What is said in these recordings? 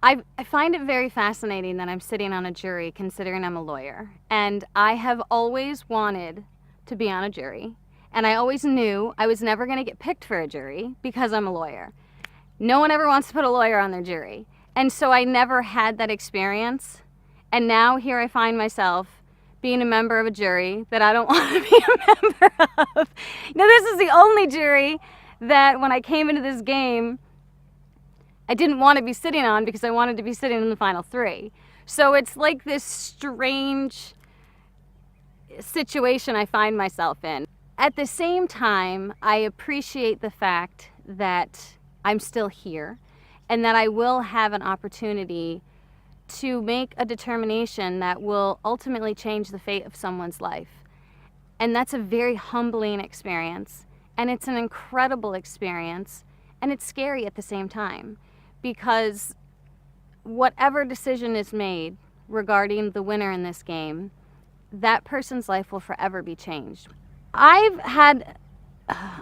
I find it very fascinating that I'm sitting on a jury considering I'm a lawyer. And I have always wanted to be on a jury. And I always knew I was never going to get picked for a jury because I'm a lawyer. No one ever wants to put a lawyer on their jury. And so I never had that experience. And now here I find myself being a member of a jury that I don't want to be a member of. Now, this is the only jury that when I came into this game, I didn't want to be sitting on because I wanted to be sitting in the final three. So it's like this strange situation I find myself in. At the same time, I appreciate the fact that I'm still here and that I will have an opportunity to make a determination that will ultimately change the fate of someone's life. And that's a very humbling experience, and it's an incredible experience, and it's scary at the same time, because whatever decision is made regarding the winner in this game, that person's life will forever be changed. I've had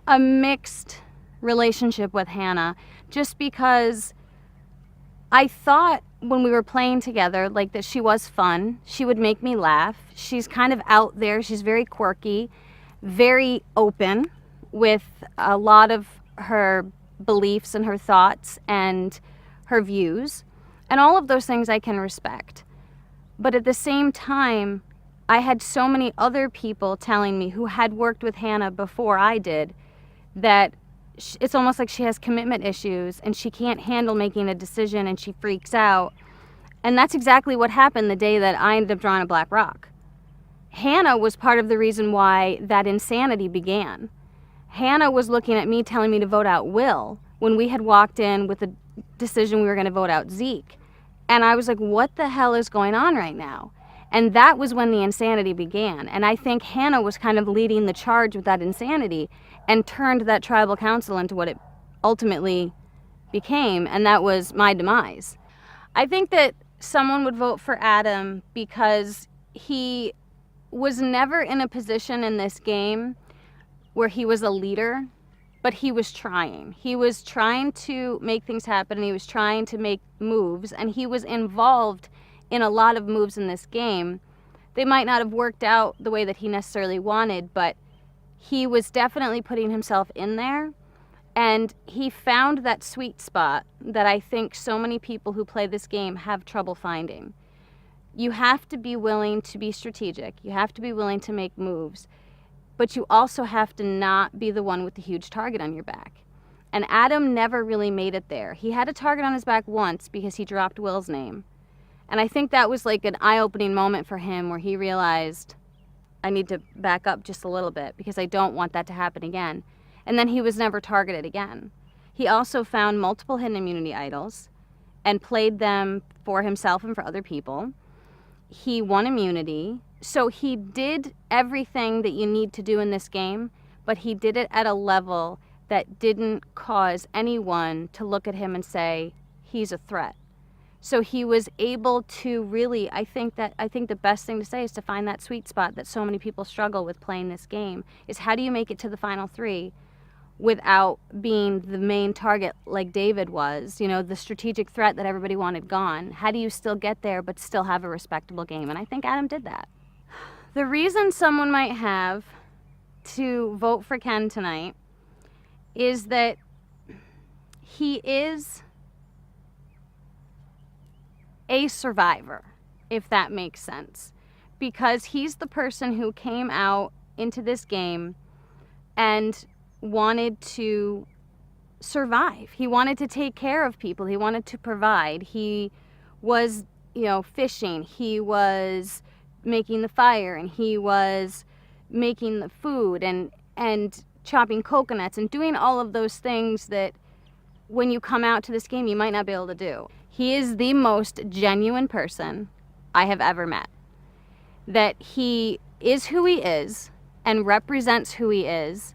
a mixed relationship with Hannah just because I thought when we were playing together, like, that she was fun. She would make me laugh. She's kind of out there. She's very quirky, very open with a lot of her beliefs and her thoughts and her views. And all of those things I can respect. But at the same time, I had so many other people telling me who had worked with Hannah before I did that it's almost like she has commitment issues and she can't handle making a decision and she freaks out. And that's exactly what happened the day that I ended up drawing a black rock. Hannah was part of the reason why that insanity began. Hannah was looking at me telling me to vote out Will when we had walked in with the decision we were going to vote out Zeke. And I was like, what the hell is going on right now? And that was when the insanity began. And I think Hannah was kind of leading the charge with that insanity and turned that tribal council into what it ultimately became, and that was my demise. I think that someone would vote for Adam because he was never in a position in this game where he was a leader, but he was trying. He was trying to make things happen, and he was trying to make moves, and he was involved in a lot of moves in this game. They might not have worked out the way that he necessarily wanted, but he was definitely putting himself in there, and he found that sweet spot that I think so many people who play this game have trouble finding. You have to be willing to be strategic. You have to be willing to make moves, but you also have to not be the one with the huge target on your back. And Adam never really made it there. He had a target on his back once because he dropped Will's name. And I think that was like an eye-opening moment for him where he realized, I need to back up just a little bit because I don't want that to happen again. And then he was never targeted again. He also found multiple hidden immunity idols and played them for himself and for other people. He won immunity. So he did everything that you need to do in this game, but he did it at a level that didn't cause anyone to look at him and say, he's a threat. So he was able to really, I think the best thing to say is to find that sweet spot that so many people struggle with playing this game, is how do you make it to the final three without being the main target like David was, you know, the strategic threat that everybody wanted gone. How do you still get there but still have a respectable game? And I think Adam did that. The reason someone might have to vote for Ken tonight is that he is a survivor, if that makes sense, because he's the person who came out into this game and wanted to survive. He wanted to take care of people. He wanted to provide. He was, fishing. He was making the fire, and he was making the food and chopping coconuts and doing all of those things that when you come out to this game you might not be able to do. He is the most genuine person I have ever met. That he is who he is and represents who he is.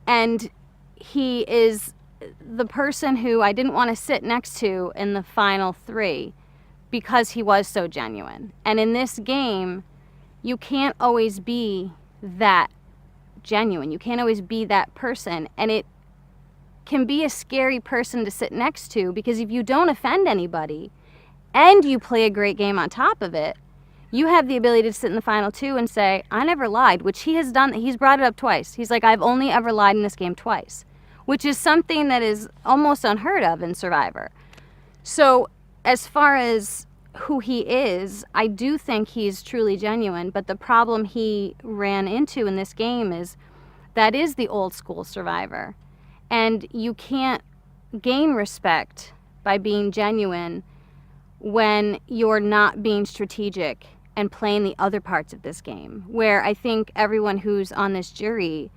And he is the person who I didn't want to sit next to in the final three because he was so genuine. And in this game, you can't always be that genuine. You can't always be that person. And it can be a scary person to sit next to, because if you don't offend anybody and you play a great game on top of it, you have the ability to sit in the final two and say, I never lied, which he has done. He's brought it up twice. He's like, I've only ever lied in this game twice, which is something that is almost unheard of in Survivor. So as far as who he is, I do think he's truly genuine, but the problem he ran into in this game is that is the old school Survivor. And you can't gain respect by being genuine when you're not being strategic and playing the other parts of this game, where I think everyone who's on this jury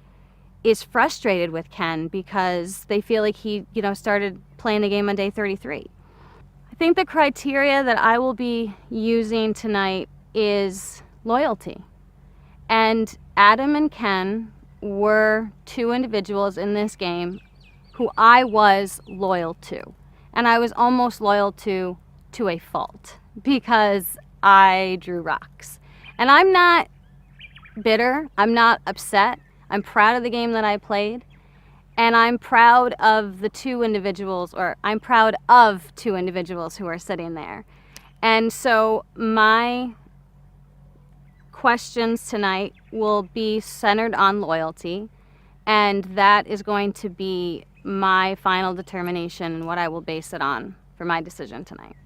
is frustrated with Ken because they feel like he, started playing the game on day 33. I think the criteria that I will be using tonight is loyalty. And Adam and Ken were two individuals in this game who I was loyal to. And I was almost loyal to a fault, because I drew rocks. And I'm not bitter. I'm not upset. I'm proud of the game that I played. And I'm proud of two individuals who are sitting there. And so my questions tonight will be centered on loyalty. And that is going to be my final determination and what I will base it on for my decision tonight.